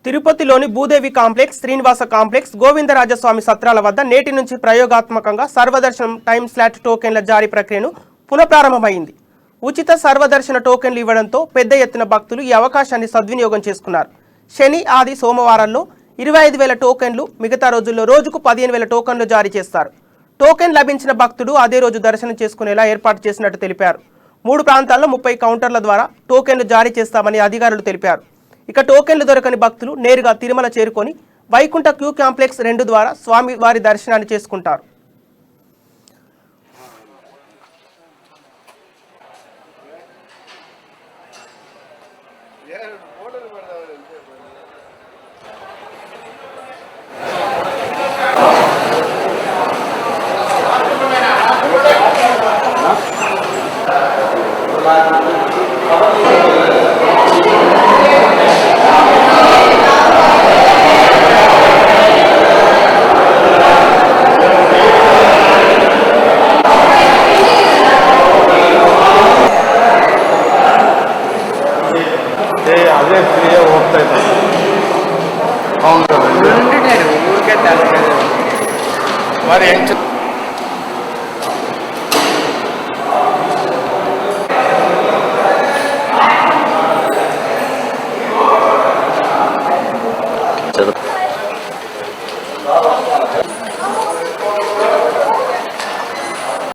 తిరుపతిలోని Bhudevi complex, Srinivasa complex, Govindarajaswamy సత్రాల వద్ద నేటి నుంచి ప్రయోగాత్మకంగా సర్వదర్శనం టైమ్ స్లాట్ టోకెన్ల జారీ ప్రక్రియను పునఃప్రారంభమైంది. ఉచిత సర్వదర్శన టోకెన్లు ఇవ్వడంతో పెద్ద ఎత్తున భక్తులు ఈ అవకాశాన్ని సద్వినియోగం చేసుకున్నారు. శని, ఆది, సోమవారాల్లో 25,000 టోకెన్లు, మిగతా రోజుల్లో రోజుకు 15,000 టోకెన్లు జారీ చేస్తారు. టోకెన్ లభించిన భక్తుడు అదే రోజు దర్శనం చేసుకునేలా ఏర్పాటు చేసినట్టు తెలిపారు. 3 ప్రాంతాల్లో 30 కౌంటర్ల ద్వారా టోకెన్లు జారీ చేస్తామని అధికారులు తెలిపారు. ఇక టోకెన్లు దొరకని భక్తులు నేరుగా తిరుమల చేరుకొని వైకుంఠ క్యూ కాంప్లెక్స్ 2 ద్వారా స్వామి వారి దర్శనాన్ని చేసుకుంటారు. అదే ఫ్రీగా ಹೋಗ್ತಾయి అవును కదా మరి